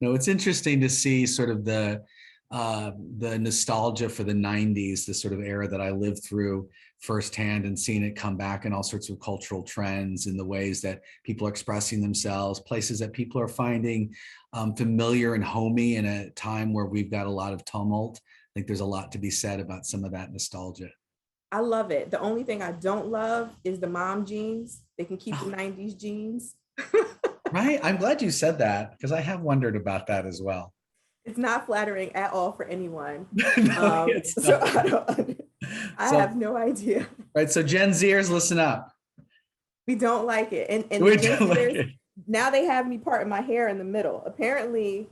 No, it's interesting to see sort of the nostalgia for the 90s, the sort of era that I lived through firsthand, and seeing it come back in all sorts of cultural trends in the ways that people are expressing themselves, places that people are finding familiar and homey in a time where we've got a lot of tumult. I think there's a lot to be said about some of that nostalgia. I love it. The only thing I don't love is the mom jeans. They can keep the 90s jeans. Right. I'm glad you said that, because I have wondered about that as well. It's not flattering at all for anyone. No, it's So not. I So, have no idea. right. So Gen Zers, listen up. We don't like it. And the We Gen don't like Zers, it. now they have me parting my hair in the middle. Apparently,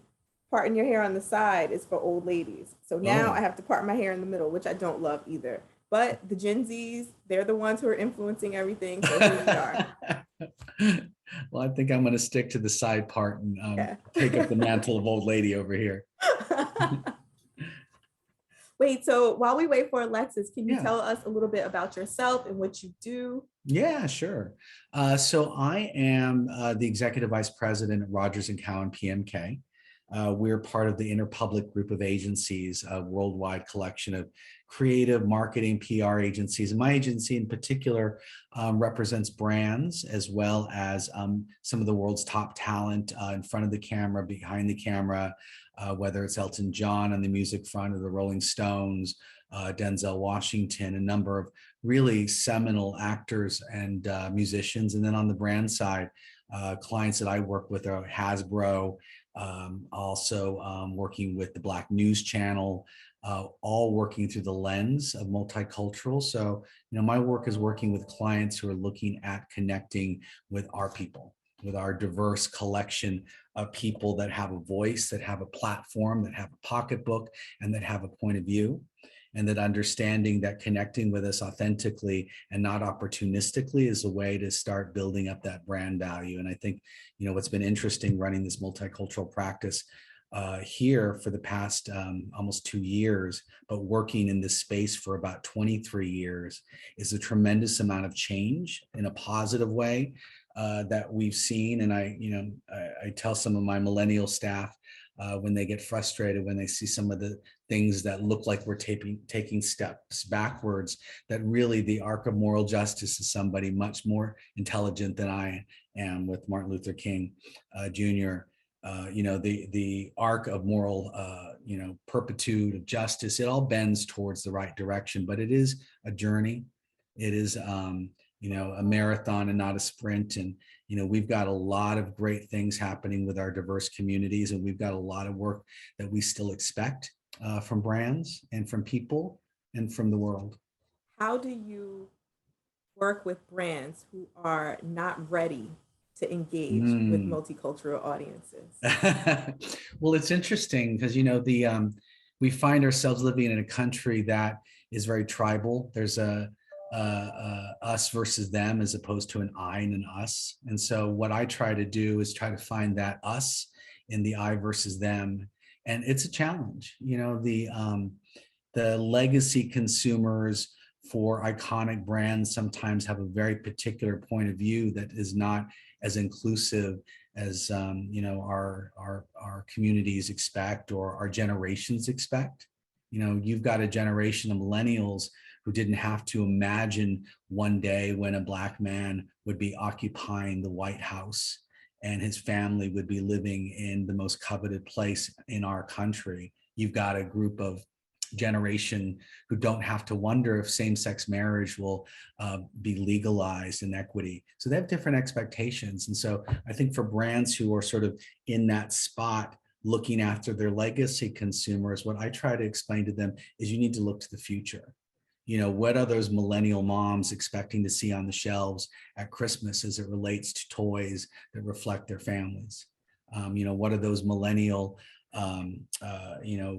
parting your hair on the side is for old ladies. So now I Oh. have to part my hair in the middle, which I don't love either. But the Gen Zs, they're the ones who are influencing everything. So here we are. Well, I think I'm going to stick to the side part and Yeah. take up the mantle of old lady over here. Wait, so while we wait for Alexis, can you Yeah. tell us a little bit about yourself and what you do? Yeah, sure. So I am the executive vice president at Rogers and Cowan PMK. We're part of the Interpublic group of agencies, a worldwide collection of creative marketing PR agencies. And my agency in particular represents brands as well as some of the world's top talent in front of the camera, behind the camera, whether it's Elton John on the music front or the Rolling Stones, Denzel Washington, a number of really seminal actors and musicians. And then on the brand side, clients that I work with are Hasbro, also working with the Black News Channel, all working through the lens of multicultural. So, my work is working with clients who are looking at connecting with our people, with our diverse collection of people that have a voice, that have a platform, that have a pocketbook, and that have a point of view. And that understanding that connecting with us authentically and not opportunistically is a way to start building up that brand value. And I think, what's been interesting running this multicultural practice here for the past almost 2 years, but working in this space for about 23 years, is a tremendous amount of change in a positive way that we've seen. And I tell some of my millennial staff when they get frustrated, when they see some of the things that look like we're taking steps backwards, that really the arc of moral justice is somebody much more intelligent than I am, with Martin Luther King Jr. The arc of moral, perpetuity of justice, it all bends towards the right direction, but it is a journey. It is, a marathon and not a sprint. And, we've got a lot of great things happening with our diverse communities, and we've got a lot of work that we still expect from brands and from people and from the world. How do you work with brands who are not ready to engage with multicultural audiences? Well, it's interesting because, we find ourselves living in a country that is very tribal. There's a us versus them, as opposed to an I and an us. And so what I try to do is try to find that us in the I versus them. And it's a challenge. The legacy consumers for iconic brands sometimes have a very particular point of view that is not as inclusive as our communities expect, or our generations expect. You've got a generation of millennials who didn't have to imagine one day when a Black man would be occupying the White House and his family would be living in the most coveted place in our country. You've got a group of generation who don't have to wonder if same-sex marriage will be legalized in equity. So they have different expectations. And so I think for brands who are sort of in that spot, looking after their legacy consumers, what I try to explain to them is you need to look to the future. What are those millennial moms expecting to see on the shelves at Christmas as it relates to toys that reflect their families? What are those millennial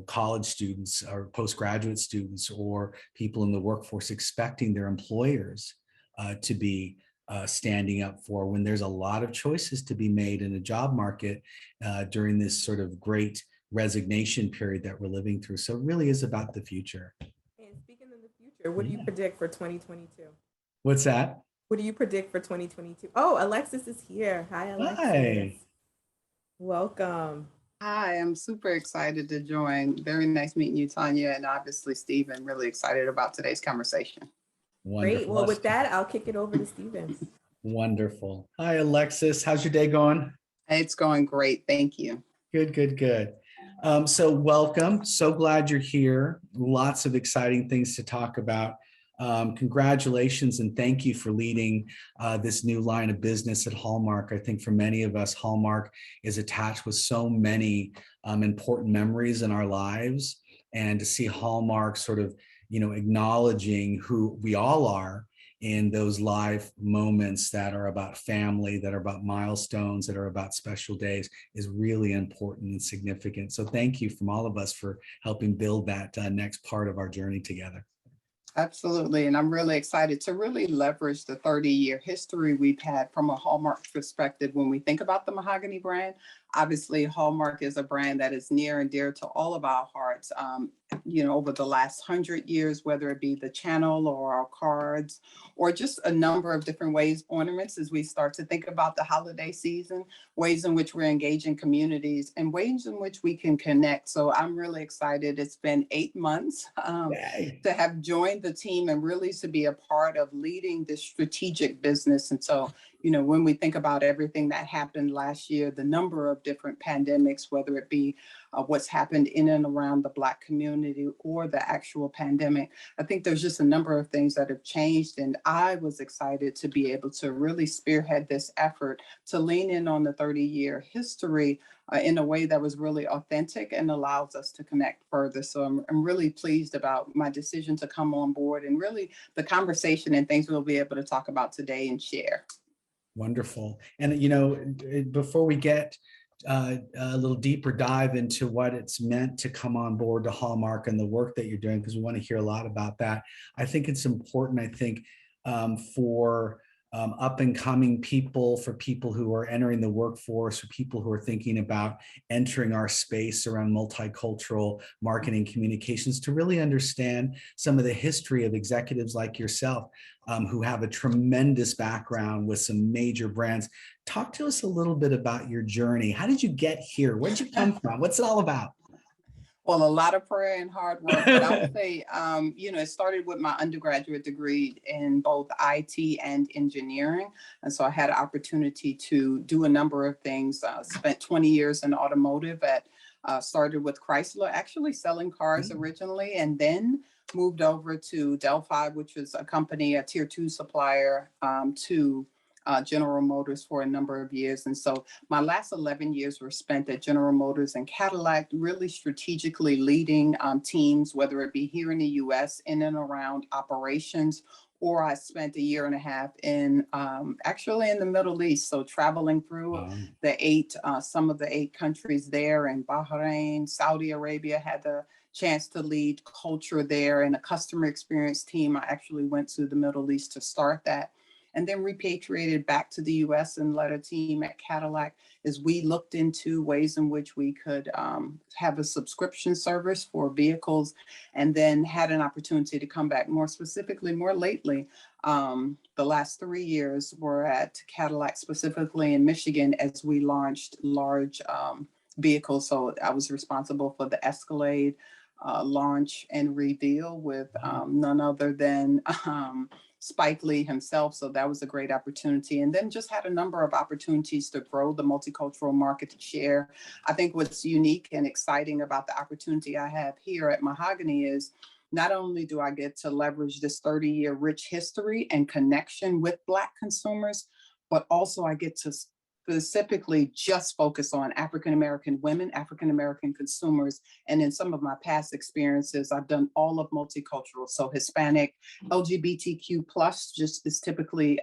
college students or postgraduate students or people in the workforce expecting their employers to be standing up for, when there's a lot of choices to be made in a job market during this sort of great resignation period that we're living through. So it really is about the future. And speaking of the future, what do you predict for 2022? What's that? What do you predict for 2022? Oh, Alexis is here. Hi, Alexis. Hi. Welcome. Hi, I'm super excited to join. Very nice meeting you, Tanya, and obviously Stephen. Really excited about today's conversation. Great. Well, Wonderful. with that, I'll kick it over to Stevens. Wonderful. Hi, Alexis. How's your day going? It's going great. Thank you. Good, good, good. So welcome. So glad you're here. Lots of exciting things to talk about. Congratulations and thank you for leading this new line of business at Hallmark. I think for many of us, Hallmark is attached with so many important memories in our lives. And to see Hallmark sort of, acknowledging who we all are in those live moments that are about family, that are about milestones, that are about special days is really important and significant. So thank you from all of us for helping build that next part of our journey together. Absolutely. And I'm really excited to really leverage the 30-year history we've had from a Hallmark perspective when we think about the Mahogany brand. Obviously, Hallmark is a brand that is near and dear to all of our hearts. Over the last 100 years, whether it be the channel or our cards, or just a number of different ways, ornaments, as we start to think about the holiday season, ways in which we're engaging communities and ways in which we can connect. So I'm really excited. It's been 8 months to have joined the team and really to be a part of leading this strategic business. And so, when we think about everything that happened last year, the number of different pandemics, whether it be what's happened in and around the Black community or the actual pandemic, I think there's just a number of things that have changed. And I was excited to be able to really spearhead this effort to lean in on the 30-year history in a way that was really authentic and allows us to connect further. So I'm really pleased about my decision to come on board and really the conversation and things we'll be able to talk about today and share. Wonderful. And, before we get a little deeper dive into what it's meant to come on board to Hallmark and the work that you're doing, because we want to hear a lot about that. I think it's important, for up and coming people, for people who are entering the workforce, for people who are thinking about entering our space around multicultural marketing communications, to really understand some of the history of executives like yourself who have a tremendous background with some major brands. Talk to us a little bit about your journey. How did you get here? Where'd you come from? What's it all about? Well, a lot of prayer and hard work, but I would say, it started with my undergraduate degree in both IT and engineering. And so I had an opportunity to do a number of things. Spent 20 years in automotive started with Chrysler, actually selling cars originally, and then moved over to Delphi, which was a company, a tier 2 supplier to General Motors for a number of years. And so my last 11 years were spent at General Motors and Cadillac, really strategically leading teams, whether it be here in the US, in and around operations, or I spent a year and a half in actually in the Middle East. So traveling through some of the 8 countries there, in Bahrain, Saudi Arabia, had the chance to lead culture there and a customer experience team. I actually went to the Middle East to start that, and then repatriated back to the US and led a team at Cadillac as we looked into ways in which we could have a subscription service for vehicles, and then had an opportunity to come back more specifically, more lately. The last 3 years were at Cadillac, specifically in Michigan, as we launched large vehicles. So I was responsible for the Escalade launch and reveal with none other than Spike Lee himself. So that was a great opportunity. And then just had a number of opportunities to grow the multicultural market share. I think what's unique and exciting about the opportunity I have here at Mahogany is not only do I get to leverage this 30-year rich history and connection with Black consumers, but also I get to specifically just focus on African-American women, African-American consumers. And in some of my past experiences, I've done all of multicultural. So Hispanic, LGBTQ plus just is typically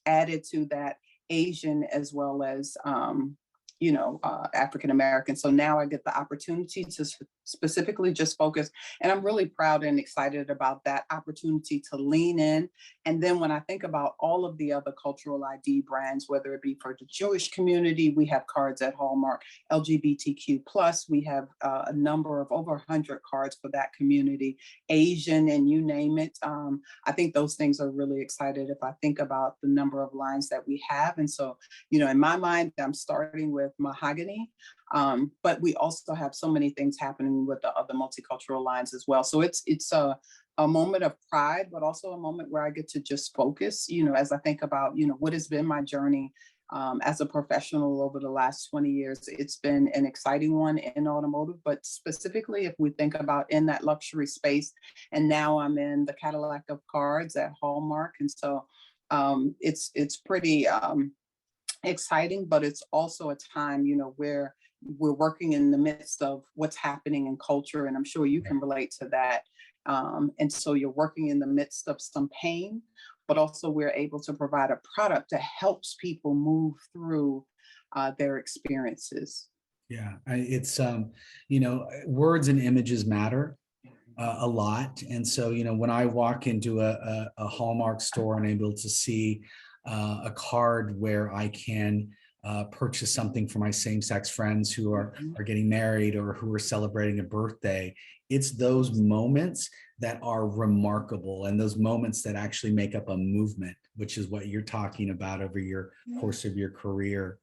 added to that, Asian, as well as African-American. So now I get the opportunity to specifically just focus. And I'm really proud and excited about that opportunity to lean in. And then when I think about all of the other cultural ID brands, whether it be for the Jewish community, we have cards at Hallmark, LGBTQ plus, we have a number of over 100 cards for that community, Asian, and you name it. I think those things are really excited if I think about the number of lines that we have. And so, in my mind, I'm starting with with Mahogany. But we also have so many things happening with the other multicultural lines as well. So it's a moment of pride, but also a moment where I get to just focus, as I think about, what has been my journey as a professional over the last 20 years. It's been an exciting one in automotive, but specifically if we think about in that luxury space, and now I'm in the Cadillac of cards at Hallmark. And so it's pretty exciting, but it's also a time, where we're working in the midst of what's happening in culture. And I'm sure you can relate to that. And so you're working in the midst of some pain, but also we're able to provide a product that helps people move through their experiences. Yeah, it's, words and images matter a lot. And so, when I walk into a Hallmark store and able to see a card where I can purchase something for my same-sex friends who are getting married or who are celebrating a birthday, it's those moments that are remarkable and those moments that actually make up a movement, which is what you're talking about over your course of your career.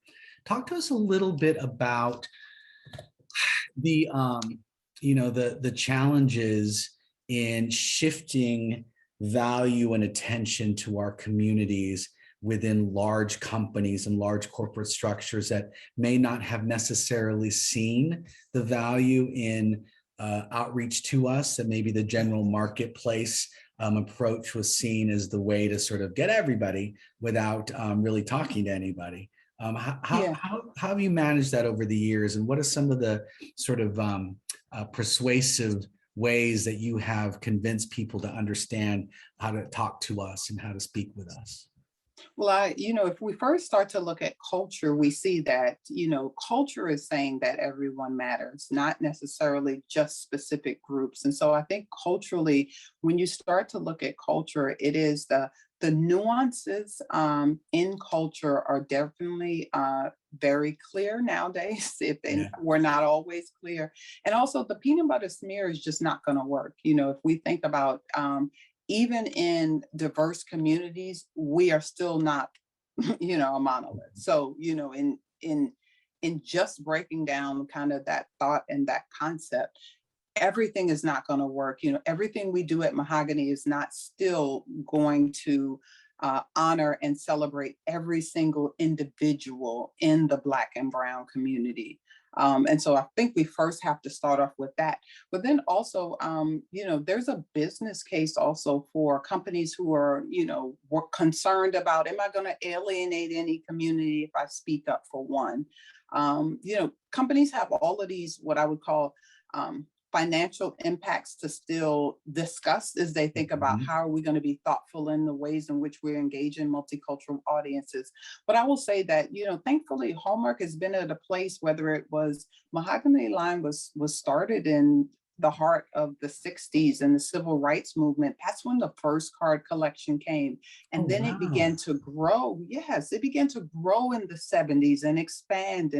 Talk to us a little bit about the the challenges in shifting value and attention to our communities within large companies and large corporate structures that may not have necessarily seen the value in outreach to us, and maybe the general marketplace approach was seen as the way to sort of get everybody without really talking to anybody. How have you managed that over the years, and what are some of the sort of persuasive ways that you have convinced people to understand how to talk to us and how to speak with us? Well, if we first start to look at culture, we see that, culture is saying that everyone matters, not necessarily just specific groups. And so I think culturally, when you start to look at culture, it is the nuances in culture are definitely very clear nowadays, if they were not always clear. And also the peanut butter smear is just not going to work. If we think about even in diverse communities, we are still not, a monolith. So, in just breaking down kind of that thought and that concept, everything is not going to work. Everything we do at Mahogany is not still going to honor and celebrate every single individual in the Black and Brown community. And so I think we first have to start off with that. But then also, there's a business case also for companies who are, were concerned about, am I going to alienate any community if I speak up for one? Companies have all of these, what I would call financial impacts to still discuss as they think about how are we going to be thoughtful in the ways in which we're engaging multicultural audiences. But I will say that, thankfully, Hallmark has been at a place, whether it was Mahogany line was started in the heart of the 60s and the civil rights movement. That's when the first card collection came. And then it began to grow. Yes, it began to grow in the 70s and expand.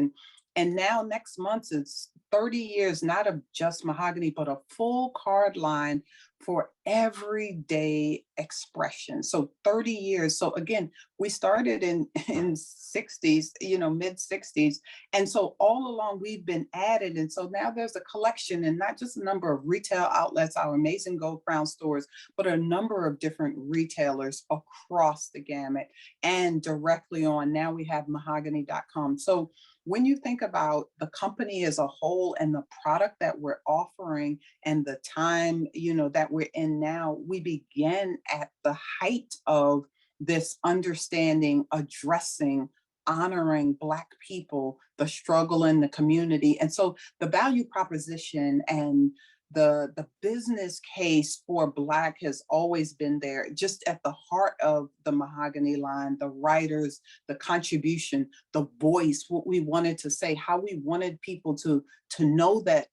And now next month, it's 30 years, not of just Mahogany, but a full card line for everyday expression. So 30 years. So again, we started in 60s, mid 60s. And so all along we've been added. And so now there's a collection, and not just a number of retail outlets, our amazing Gold Crown stores, but a number of different retailers across the gamut and directly on. Now we have mahogany.com. So when you think about the company as a whole and the product that we're offering and the time, that we're in now, we begin at the height of this understanding, addressing, honoring Black people, the struggle in the community. And so the value proposition and the business case for Black has always been there, just at the heart of the Mahogany line, the writers, the contribution, the voice, what we wanted to say, how we wanted people to know that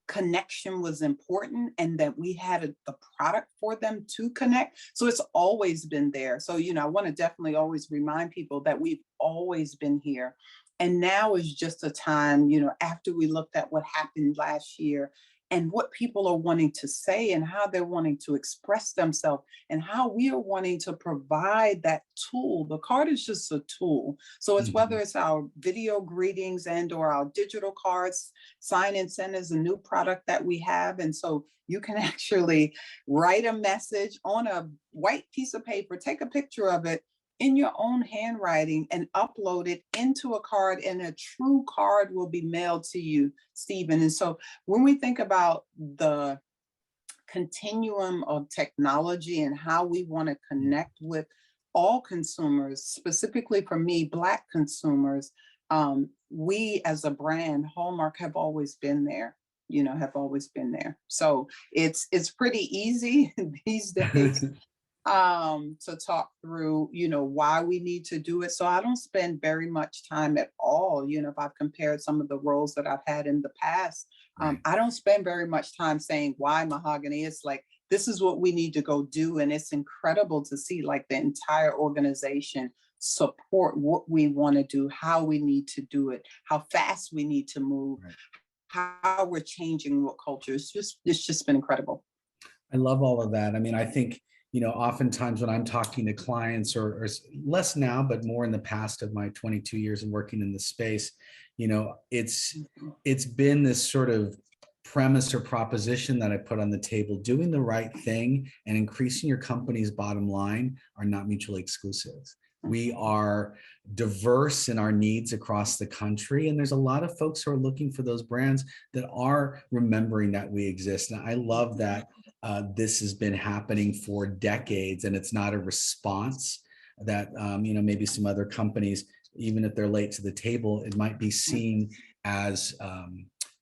connection was important and that we had the product for them to connect. So it's always been there. So, I want to definitely always remind people that we've always been here. And now is just a time, after we looked at what happened last year and what people are wanting to say and how they're wanting to express themselves and how we are wanting to provide that tool. The card is just a tool. So it's whether it's our video greetings and or our digital cards, Sign and Send is a new product that we have. And so you can actually write a message on a white piece of paper, take a picture of it in your own handwriting and upload it into a card, and a true card will be mailed to you, Stephen. And so when we think about the continuum of technology and how we want to connect with all consumers, specifically for me, Black consumers, we as a brand, Hallmark, have always been there. Have always been there. So it's pretty easy these days to talk through, why we need to do it. So I don't spend very much time at all. If I've compared some of the roles that I've had in the past, I don't spend very much time saying why Mahogany. It's like, this is what we need to go do. And it's incredible to see like the entire organization support what we want to do, how we need to do it, how fast we need to move, how we're changing what culture. It's just been incredible. I love all of that. I mean, I think, oftentimes when I'm talking to clients, or less now, but more in the past of my 22 years of working in the space, it's been this sort of premise or proposition that I put on the table. Doing the right thing and increasing your company's bottom line are not mutually exclusive. We are diverse in our needs across the country, and there's a lot of folks who are looking for those brands that are remembering that we exist. And I love that this has been happening for decades, and it's not a response that maybe some other companies, even if they're late to the table, it might be seen as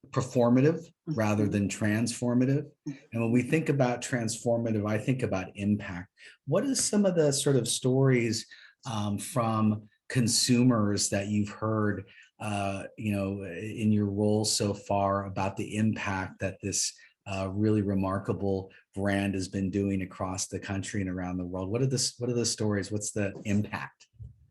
performative rather than transformative. And when we think about transformative, I think about impact. What is some of the sort of stories from consumers that you've heard, in your role so far about the impact that this really remarkable brand has been doing across the country and around the world? What are the stories? What's the impact?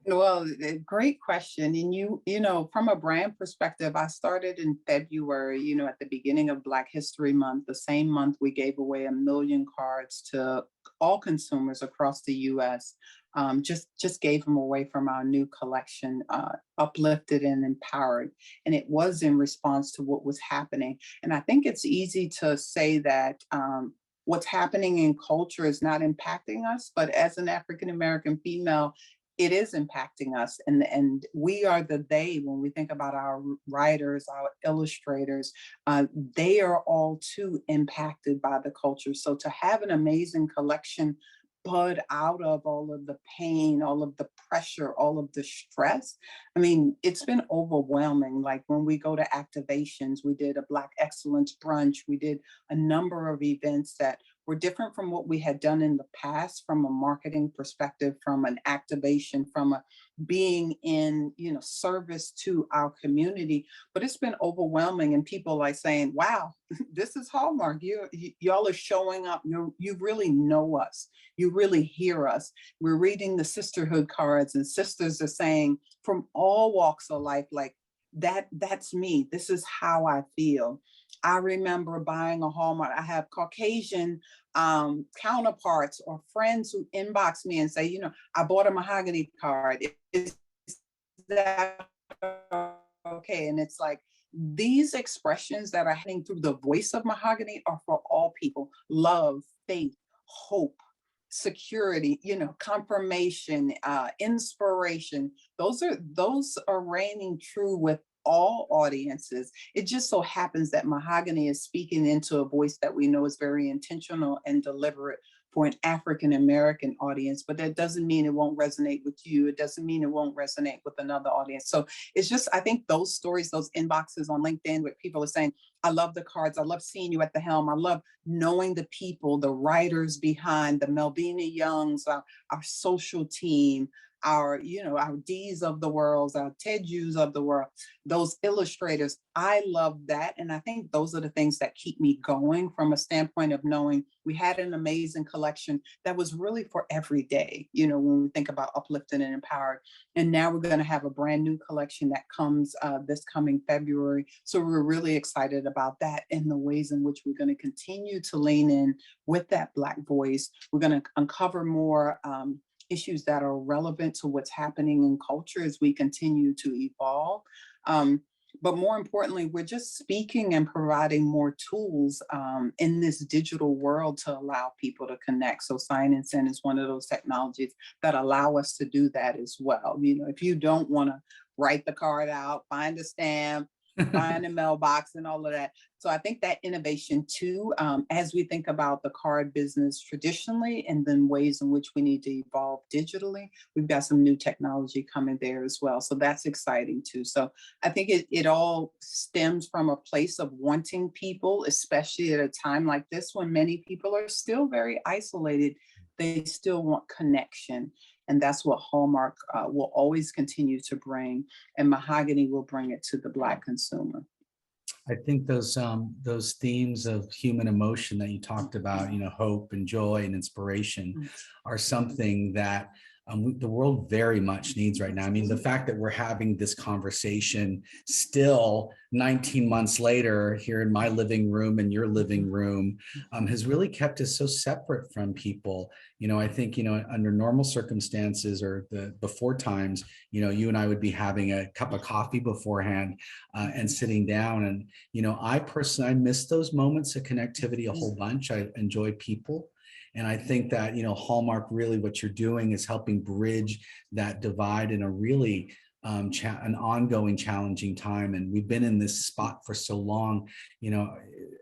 Well, great question. And from a brand perspective, I started in February, at the beginning of Black History Month. The same month we gave away 1 million cards to all consumers across the US. Just gave them away from our new collection, Uplifted and Empowered. And it was in response to what was happening. And I think it's easy to say that what's happening in culture is not impacting us, but as an African-American female, it is impacting us. And we are the they when we think about our writers, our illustrators, they are all too impacted by the culture. So to have an amazing collection bud out of all of the pain, all of the pressure, all of the stress, I mean, it's been overwhelming. Like when we go to activations, we did a Black Excellence Brunch, we did a number of events that were different from what we had done in the past, from a marketing perspective, from an activation, from a being in, service to our community. But it's been overwhelming, and people like saying, wow, this is Hallmark. Y'all are showing up. You really know us. You really hear us. We're reading the sisterhood cards, and sisters are saying from all walks of life, like, that's me. This is how I feel. I remember buying a Hallmark. I have Caucasian counterparts or friends who inbox me and say, I bought a Mahogany card. Is that okay? And it's like, these expressions that are happening through the voice of Mahogany are for all people. Love, faith, hope, security, confirmation, inspiration. Those are reigning true with all audiences. It just so happens that Mahogany is speaking into a voice that we know is very intentional and deliberate for an African-American audience, but that doesn't mean it won't resonate with you. It doesn't mean it won't resonate with another audience. So it's just, I think those stories, those inboxes on LinkedIn where people are saying, I love the cards. I love seeing you at the helm. I love knowing the people, the writers behind the Melvina Youngs, our social team, our, our D's of the world, our Ted Jews of the world, those illustrators. I love that. And I think those are the things that keep me going from a standpoint of knowing we had an amazing collection that was really for every day, when we think about uplifting and empowered. And now we're going to have a brand new collection that comes this coming February. So we're really excited about that and the ways in which we're going to continue to lean in with that Black voice. We're going to uncover more issues that are relevant to what's happening in culture as we continue to evolve. But more importantly, we're just speaking and providing more tools in this digital world to allow people to connect. So Sign and Send is one of those technologies that allow us to do that as well. If you don't want to write the card out, find a stamp, find a mailbox and all of that. So I think that innovation too, as we think about the card business traditionally and then ways in which we need to evolve digitally, we've got some new technology coming there as well. So that's exciting too. So I think it all stems from a place of wanting people, especially at a time like this when many people are still very isolated. They still want connection. And that's what Hallmark will always continue to bring. And Mahogany will bring it to the Black consumer. I think those themes of human emotion that you talked about, hope and joy and inspiration, are something that the world very much needs right now. I mean, the fact that we're having this conversation still 19 months later here in my living room and your living room has really kept us so separate from people. I think, under normal circumstances or the before times, you and I would be having a cup of coffee beforehand and sitting down. And, I personally, I miss those moments of connectivity a whole bunch. I enjoy people. And I think that, Hallmark, really what you're doing is helping bridge that divide in a really an ongoing challenging time. And we've been in this spot for so long.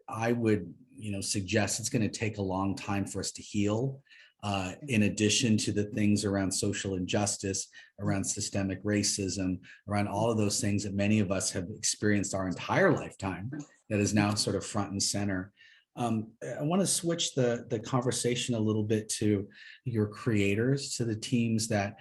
I would, suggest it's going to take a long time for us to heal. In addition to the things around social injustice, around systemic racism, around all of those things that many of us have experienced our entire lifetime, that is now sort of front and center. I want to switch the conversation a little bit to your creators, to the teams that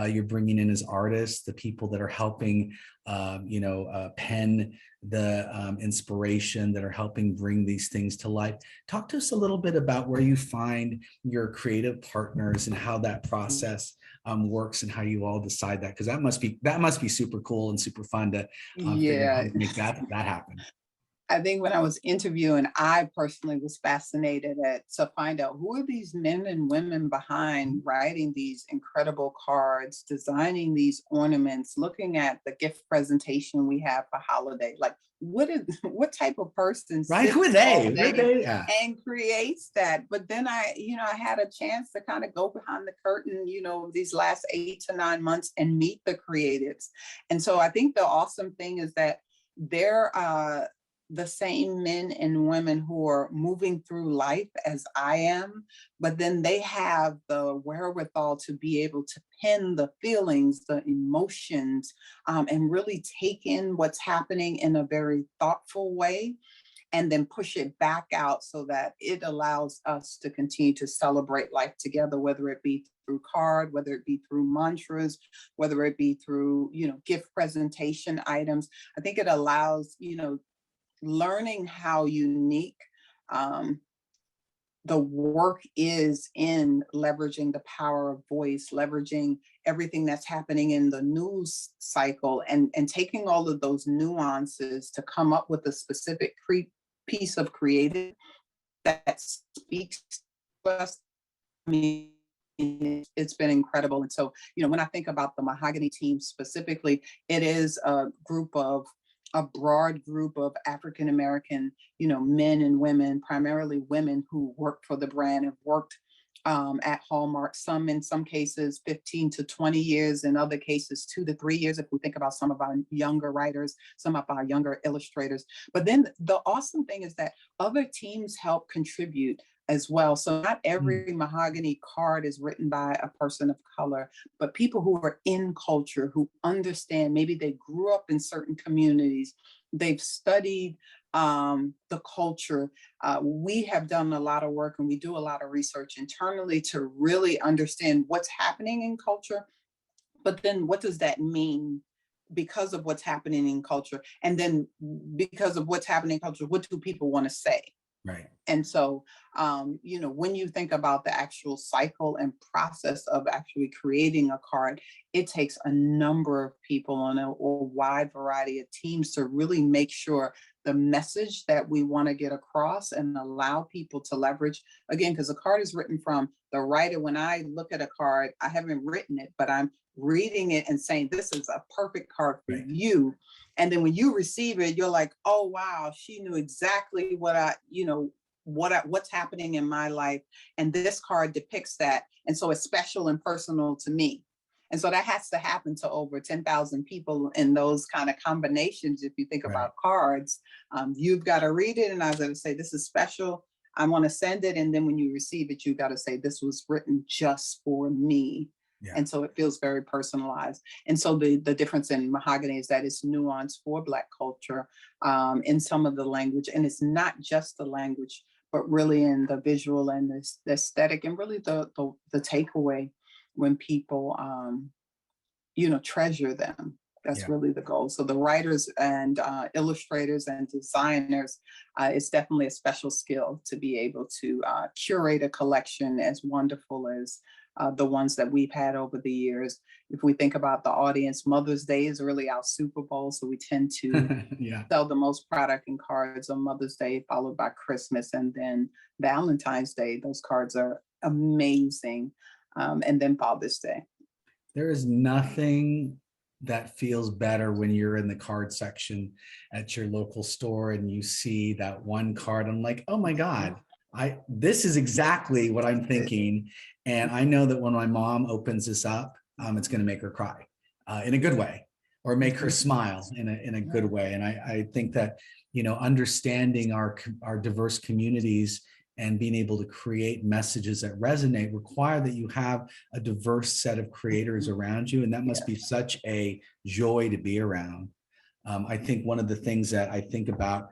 you're bringing in as artists, the people that are helping, pen the inspiration, that are helping bring these things to life. Talk to us a little bit about where you find your creative partners and how that process works and how you all decide that, because that must be super cool and super fun to figure out how to make that happen. I think when I was interviewing, I personally was fascinated to find out who are these men and women behind writing these incredible cards, designing these ornaments, looking at the gift presentation we have for holiday. Like, what type of person sits who are they? Yeah. And creates that? But then I had a chance to kind of go behind the curtain, these last 8 to 9 months and meet the creatives. And so I think the awesome thing is that they're the same men and women who are moving through life as I am, but then they have the wherewithal to be able to pen the feelings, the emotions, and really take in what's happening in a very thoughtful way, and then push it back out so that it allows us to continue to celebrate life together, whether it be through card, whether it be through mantras, whether it be through, gift presentation items. I think it allows, learning how unique the work is in leveraging the power of voice, leveraging everything that's happening in the news cycle, and taking all of those nuances to come up with a specific piece of creative that speaks to us. I mean, it's been incredible. And so, when I think about the Mahogany team specifically, it is a broad group of African-American, men and women, primarily women who work for the brand, have worked at Hallmark, in some cases 15 to 20 years, in other cases 2 to 3 years, if we think about some of our younger writers, some of our younger illustrators. But then the awesome thing is that other teams help contribute as well. So not every Mahogany card is written by a person of color, but people who are in culture, who understand, maybe they grew up in certain communities, they've studied the culture. We have done a lot of work, and we do a lot of research internally to really understand what's happening in culture, But then what does that mean because of what's happening in culture? And then because of what's happening in culture, what do people want to say? Right. And so, when you think about the actual cycle and process of actually creating a card, it takes a number of people on a wide variety of teams to really make sure the message that we want to get across and allow people to leverage, again, because a card is written from the writer. When I look at a card, I haven't written it, but I'm reading it and saying, this is a perfect card for you. And then when you receive it, you're like, oh, wow, she knew exactly what's happening in my life. And this card depicts that. And so it's special and personal to me. And so that has to happen to over 10,000 people in those kind of combinations. If you think about cards, you've got to read it. And I was going to say, this is special. I want to send it. And then when you receive it, you got to say, this was written just for me. Yeah. And so it feels very personalized. And so the difference in Mahogany is that it's nuanced for Black culture in some of the language. And it's not just the language, but really in the visual and the aesthetic, and really the takeaway when people, treasure them. That's really the goal. So the writers and illustrators and designers, it's definitely a special skill to be able to curate a collection as wonderful as the ones that we've had over the years. If we think about the audience, Mother's Day is really our Super Bowl. So we tend to sell the most product and cards on Mother's Day, followed by Christmas, and then Valentine's Day. Those cards are amazing. And then Father's Day. There is nothing that feels better when you're in the card section at your local store and you see that one card. I'm like, oh my God, this is exactly what I'm thinking. And I know that when my mom opens this up, it's going to make her cry in a good way, or make her smile in a good way. And I think that, understanding our diverse communities and being able to create messages that resonate require that you have a diverse set of creators around you. And that must be such a joy to be around. I think one of the things that I think about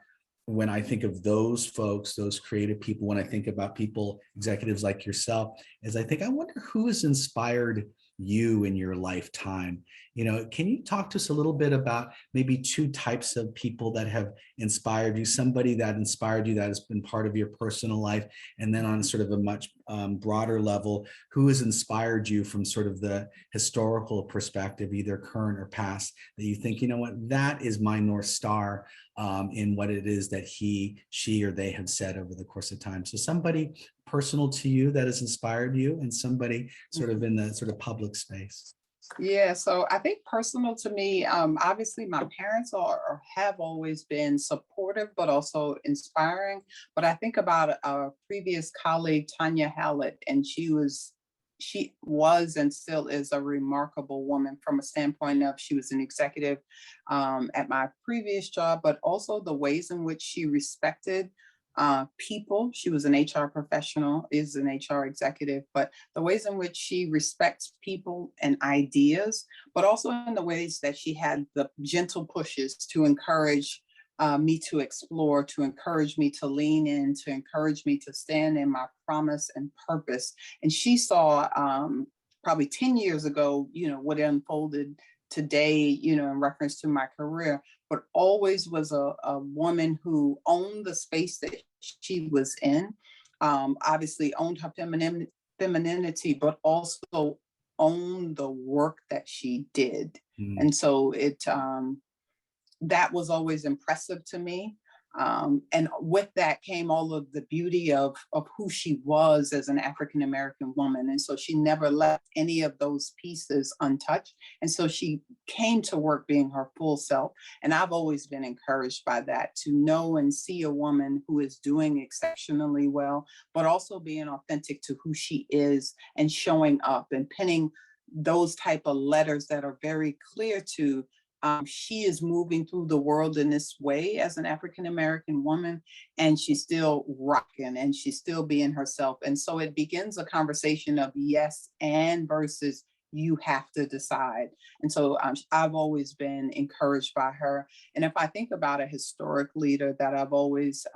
when I think of those folks, those creative people, when I think about people, executives like yourself, is I wonder who has inspired you in your lifetime. Can you talk to us a little bit about maybe two types of people that have inspired you, somebody that inspired you that has been part of your personal life, and then on sort of a much broader level, who has inspired you from sort of the historical perspective, either current or past, that you think, that is my North Star in what it is that he, she, or they have said over the course of time. So somebody personal to you that has inspired you, and somebody sort of in the sort of public space. Yeah, so I think personal to me, obviously my parents have always been supportive, but also inspiring. But I think about a previous colleague, Tanya Hallett, and she was and still is a remarkable woman from a standpoint of she was an executive at my previous job, but also the ways in which she respected people. She was an HR professional, is an HR executive, but the ways in which she respects people and ideas, but also in the ways that she had the gentle pushes to encourage me to explore, to encourage me to lean in, to encourage me to stand in my promise and purpose. And she saw probably 10 years ago, what unfolded today, in reference to my career, but always was a woman who owned the space that she was in, obviously owned her femininity, but also owned the work that she did. And so that was always impressive to me. And with that came all of the beauty of who she was as an African-American woman. And so she never left any of those pieces untouched. And so she came to work being her full self. And I've always been encouraged by that, to know and see a woman who is doing exceptionally well, but also being authentic to who she is and showing up and penning those type of letters that are very clear to she is moving through the world in this way as an African-American woman, and she's still rocking and she's still being herself. And so it begins a conversation of yes and versus you have to decide. And so I've always been encouraged by her. And if I think about a historic leader that I've always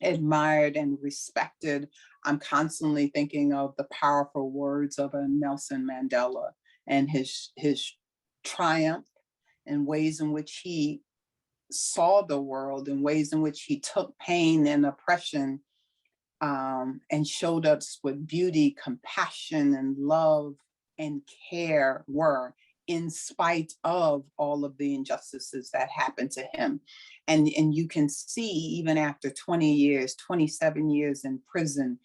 admired and respected, I'm constantly thinking of the powerful words of a Nelson Mandela. and his triumph, and ways in which he saw the world, and ways in which he took pain and oppression, and showed us what beauty, compassion, and love and care were, in spite of all of the injustices that happened to him. And you can see, even after 20 years, 27 years in prison,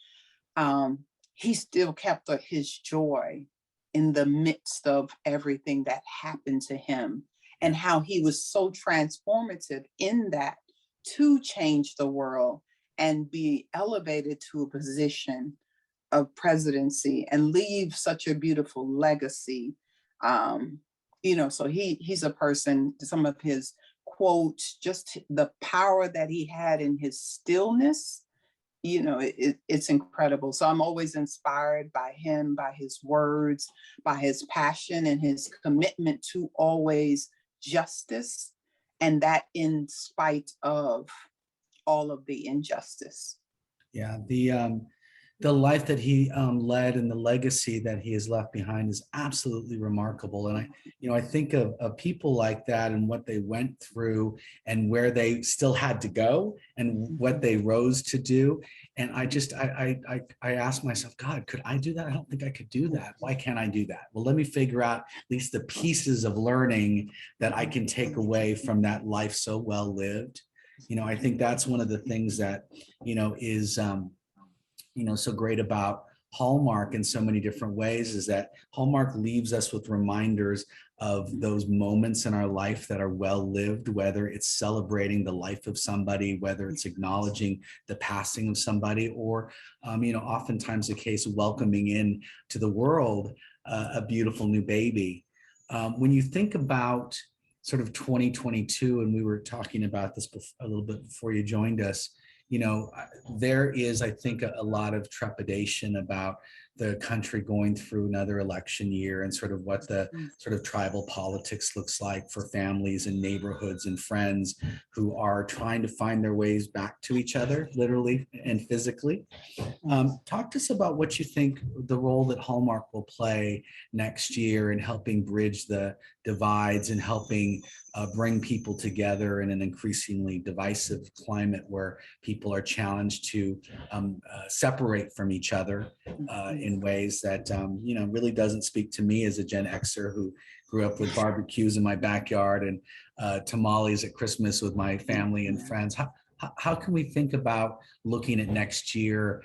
he still kept his joy in the midst of everything that happened to him, and how he was so transformative in that, to change the world and be elevated to a position of presidency and leave such a beautiful legacy. So he's a person, some of his quotes, just the power that he had in his stillness, it's incredible. So I'm always inspired by him, by his words, by his passion, and his commitment to always justice, and that in spite of all of the injustice. Yeah, the life that he led and the legacy that he has left behind is absolutely remarkable. And I think of people like that and what they went through and where they still had to go and what they rose to do. And I ask myself, God, could I do that? I don't think I could do that. Why can't I do that? Well, let me figure out at least the pieces of learning that I can take away from that life so well lived. I think that's one of the things that, is, so great about Hallmark in so many different ways, is that Hallmark leaves us with reminders of those moments in our life that are well lived, whether it's celebrating the life of somebody, whether it's acknowledging the passing of somebody, or, oftentimes the case welcoming in to the world a beautiful new baby. When you think about sort of 2022, and we were talking about this a little bit before you joined us, there is, I think, a lot of trepidation about the country going through another election year and sort of what the sort of tribal politics looks like for families and neighborhoods and friends who are trying to find their ways back to each other, literally and physically. Talk to us about what you think the role that Hallmark will play next year in helping bridge the divides and helping bring people together in an increasingly divisive climate where people are challenged to separate from each other in ways that, really doesn't speak to me as a Gen Xer who grew up with barbecues in my backyard and tamales at Christmas with my family and friends. How can we think about looking at next year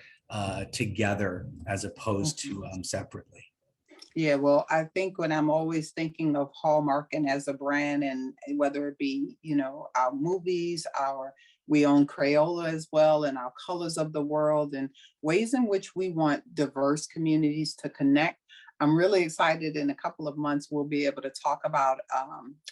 together as opposed to separately? Yeah, well, I think when I'm always thinking of Hallmark and as a brand, and whether it be, our movies, we own Crayola as well, and our colors of the world, and ways in which we want diverse communities to connect. I'm really excited. In a couple of months, we'll be able to talk about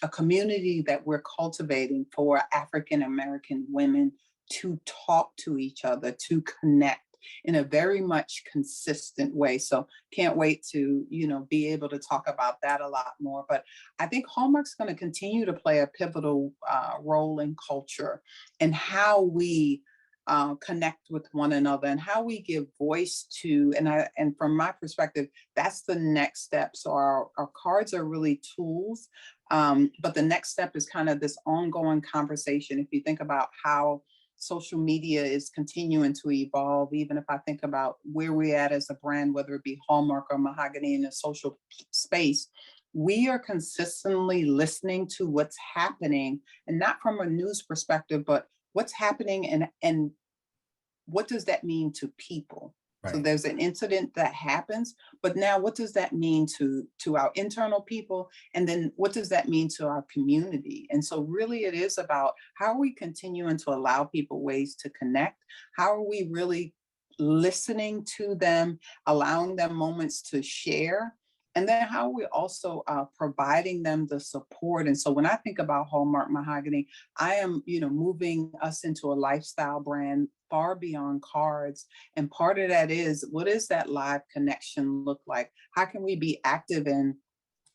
a community that we're cultivating for African American women to talk to each other, to connect in a very much consistent way. So can't wait to, be able to talk about that a lot more. But I think Hallmark's going to continue to play a pivotal role in culture and how we connect with one another and how we give voice to, and from my perspective, that's the next step. So our cards are really tools, but the next step is kind of this ongoing conversation. If you think about how social media is continuing to evolve, even if I think about where we're at as a brand, whether it be Hallmark or Mahogany in the social space, we are consistently listening to what's happening, and not from a news perspective, but what's happening and what does that mean to people? Right. So there's an incident that happens, but now what does that mean to our internal people? And then what does that mean to our community? And so really it is about how are we continuing to allow people ways to connect? How are we really listening to them, allowing them moments to share? And then how are we also providing them the support? And so when I think about Hallmark Mahogany, I am, moving us into a lifestyle brand far beyond cards. And part of that is, what does that live connection look like? How can we be active in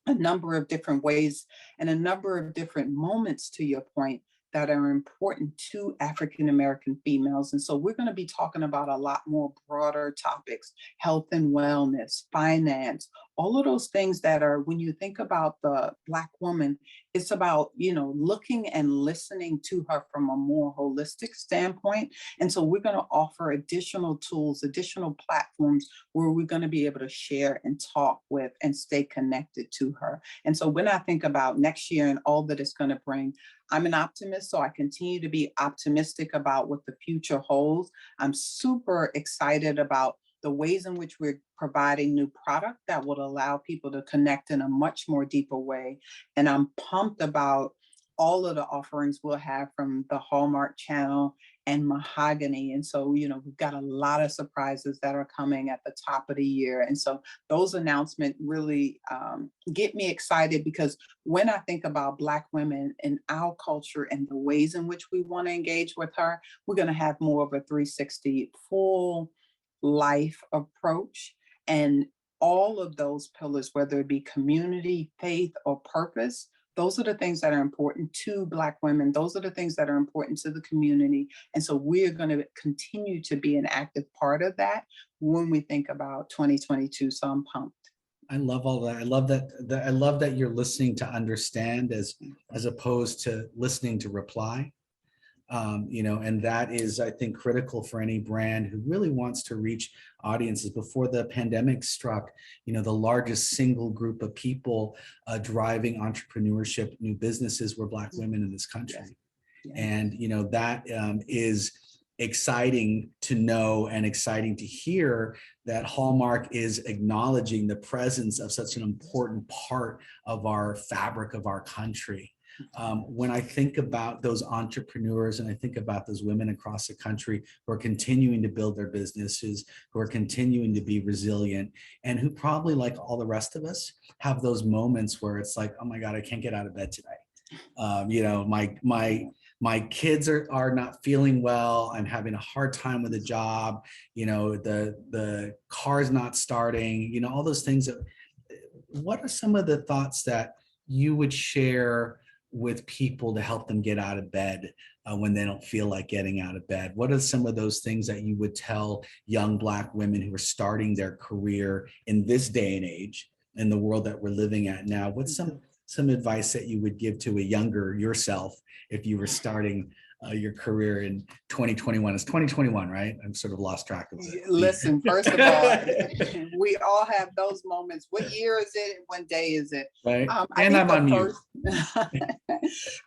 a number of different ways and a number of different moments, to your point, that are important to African American females? And so we're going to be talking about a lot more broader topics: health and wellness, finance, all of those things that are, when you think about the Black woman, it's about, looking and listening to her from a more holistic standpoint. And so we're going to offer additional tools, additional platforms where we're going to be able to share and talk with and stay connected to her. And so when I think about next year and all that it's going to bring, I'm an optimist, so I continue to be optimistic about what the future holds. I'm super excited about the ways in which we're providing new product that would allow people to connect in a much more deeper way. And I'm pumped about all of the offerings we'll have from the Hallmark channel and Mahogany. And so, we've got a lot of surprises that are coming at the top of the year. And so those announcements really get me excited, because when I think about Black women in our culture and the ways in which we want to engage with her, we're going to have more of a 360 full life approach. And all of those pillars, whether it be community, faith, or purpose, those are the things that are important to Black women. Those are the things that are important to the community. And so we're going to continue to be an active part of that when we think about 2022. So I'm pumped. I love all that. I love that. I love that you're listening to understand as opposed to listening to reply. And that is, I think, critical for any brand who really wants to reach audiences. Before the pandemic struck, the largest single group of people driving entrepreneurship, new businesses, were Black women in this country. Yes. And, that is exciting to know and exciting to hear that Hallmark is acknowledging the presence of such an important part of our fabric of our country. When I think about those entrepreneurs and I think about those women across the country who are continuing to build their businesses, who are continuing to be resilient, and who probably, like all the rest of us, have those moments where it's like, oh my God, I can't get out of bed today. My kids are not feeling well. I'm having a hard time with the job. The car's not starting. All those things. What are some of the thoughts that you would share with people to help them get out of bed when they don't feel like getting out of bed? What are some of those things that you would tell young Black women who are starting their career in this day and age, in the world that we're living at now? What's some advice that you would give to a younger yourself if you were starting your career in 2021? It's 2021, right? I'm sort of lost track of it. Listen, first of all, we all have those moments. What year is it? What day is it? Right. And I'm on mute.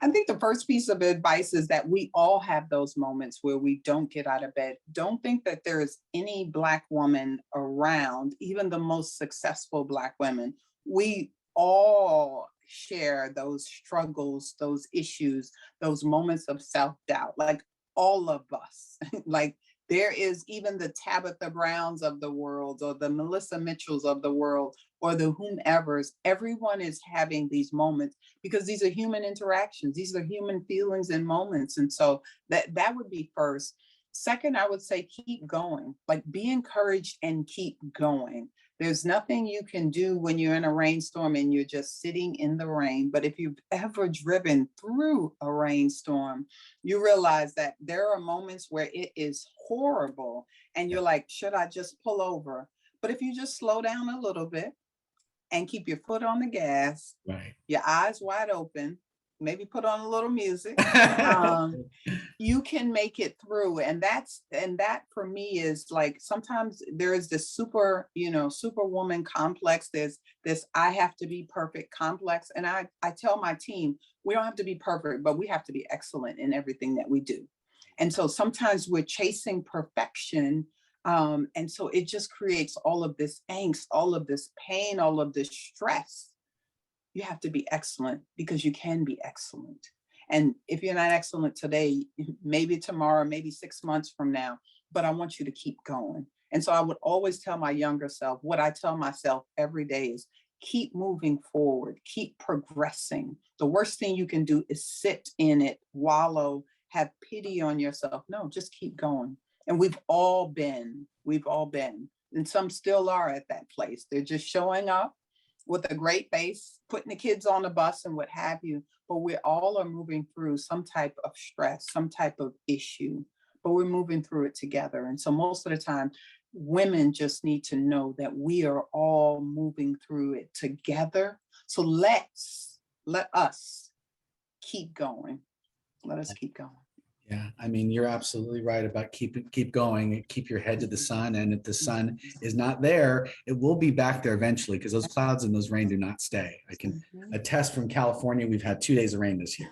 I think the first piece of advice is that we all have those moments where we don't get out of bed. Don't think that there is any Black woman around, even the most successful Black women. We all share those struggles, those issues, those moments of self-doubt, like all of us. Like there is even the Tabitha Browns of the world, or the Melissa Mitchells of the world, or the whomevers. Everyone is having these moments because these are human interactions. These are human feelings and moments. And so that would be first. Second, I would say keep going, like be encouraged and keep going. There's nothing you can do when you're in a rainstorm and you're just sitting in the rain. But if you've ever driven through a rainstorm, you realize that there are moments where it is horrible and you're like, should I just pull over? But if you just slow down a little bit and keep your foot on the gas, right, your eyes wide open, maybe put on a little music, you can make it through. And that for me is like, sometimes there is this superwoman complex. There's this I have to be perfect complex. And I tell my team, we don't have to be perfect, but we have to be excellent in everything that we do. And so sometimes we're chasing perfection. And so it just creates all of this angst, all of this pain, all of this stress. You have to be excellent because you can be excellent. And if you're not excellent today, maybe tomorrow, maybe 6 months from now, but I want you to keep going. And so I would always tell my younger self, what I tell myself every day is keep moving forward, keep progressing. The worst thing you can do is sit in it, wallow, have pity on yourself. No, just keep going. And we've all been, and some still are at that place. They're just showing up with a great face, putting the kids on the bus and what have you, but we all are moving through some type of stress, some type of issue, but we're moving through it together. And so most of the time, women just need to know that we are all moving through it together. So let us keep going. Let us keep going. Yeah, I mean, you're absolutely right about keep going, keep your head to the sun. And if the sun is not there, it will be back there eventually, because those clouds and those rain do not stay. I can attest from California, we've had 2 days of rain this year.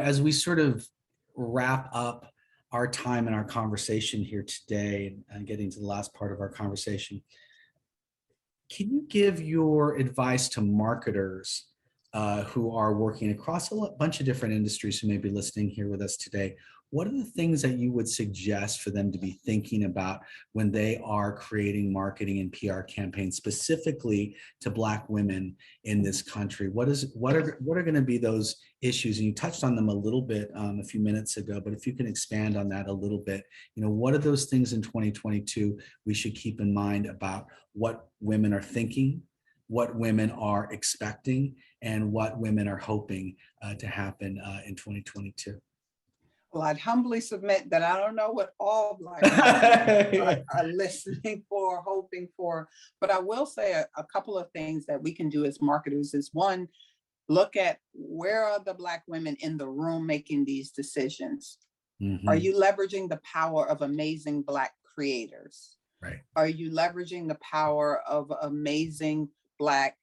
As we sort of wrap up our time and our conversation here today and getting to the last part of our conversation, can you give your advice to marketers who are working across a bunch of different industries who may be listening here with us today? What are the things that you would suggest for them to be thinking about when they are creating marketing and PR campaigns specifically to Black women in this country? What are going to be those issues? And you touched on them a little bit a few minutes ago, but if you can expand on that a little bit, what are those things in 2022 we should keep in mind about what women are thinking, what women are expecting, and what women are hoping to happen in 2022? Well, I'd humbly submit that I don't know what all Black women are listening for, hoping for, but I will say a couple of things that we can do as marketers is, one, look at where are the Black women in the room making these decisions. Mm-hmm. Are you leveraging the power of amazing Black creators? Right. Are you leveraging the power of amazing Black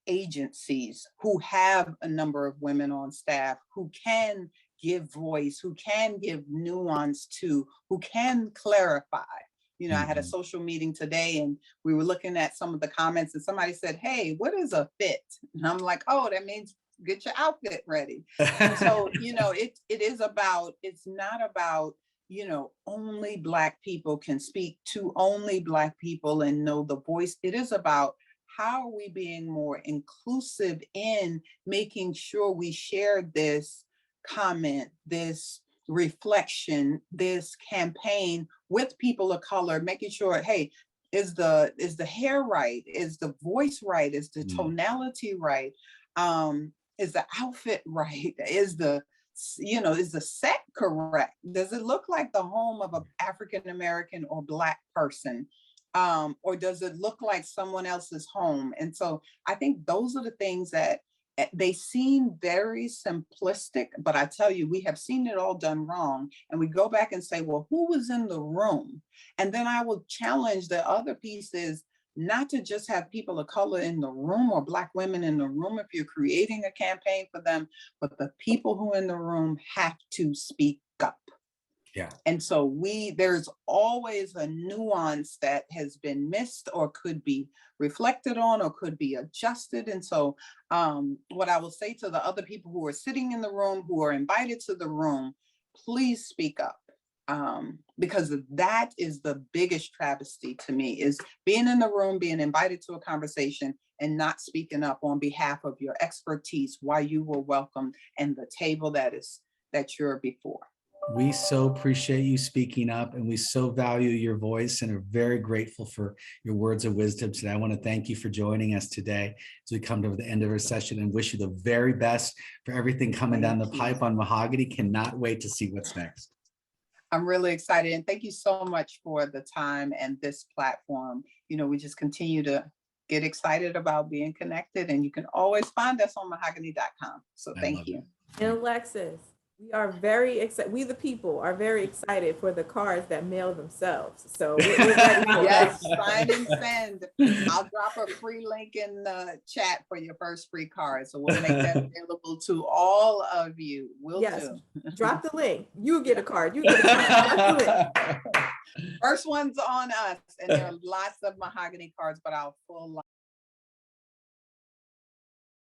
agencies who have a number of women on staff, who can give voice, who can give nuance to, who can clarify? I had a social meeting today and we were looking at some of the comments and somebody said, "Hey, what is a fit?" And I'm like, "Oh, that means get your outfit ready." And so, it is about, it's not about, only Black people can speak to only Black people and know the voice. It is about how are we being more inclusive in making sure we share this comment, this reflection, this campaign with people of color, making sure, hey, is the hair right? Is the voice right? Is the tonality right? Is the outfit right? Is the set correct? Does it look like the home of an African American or Black person? Or does it look like someone else's home? And so I think those are the things that they seem very simplistic, but I tell you, we have seen it all done wrong. And we go back and say, well, who was in the room? And then I will challenge the other piece is not to just have people of color in the room or Black women in the room if you're creating a campaign for them, but the people who are in the room have to speak up. Yeah. And so there's always a nuance that has been missed or could be reflected on or could be adjusted. And so what I will say to the other people who are sitting in the room, who are invited to the room, please speak up. Because that is the biggest travesty to me, is being in the room, being invited to a conversation and not speaking up on behalf of your expertise, why you were welcome, and the table that you're before. We so appreciate you speaking up, and we so value your voice and are very grateful for your words of wisdom today. I want to thank you for joining us today as we come to the end of our session, and wish you the very best for everything coming down the pipe on Mahogany. Cannot wait to see what's next. I'm really excited, and thank you so much for the time and this platform. We just continue to get excited about being connected, and you can always find us on mahogany.com. So thank you. And Alexis, we are very excited. We, the people, are very excited for the cards that mail themselves. So we're ready for yes, sign and send. I'll drop a free link in the chat for your first free card. So we'll make that available to all of you. We'll do. Drop the link. You get a card. You get a card. First one's on us, and there are lots of Mahogany cards, but our full line.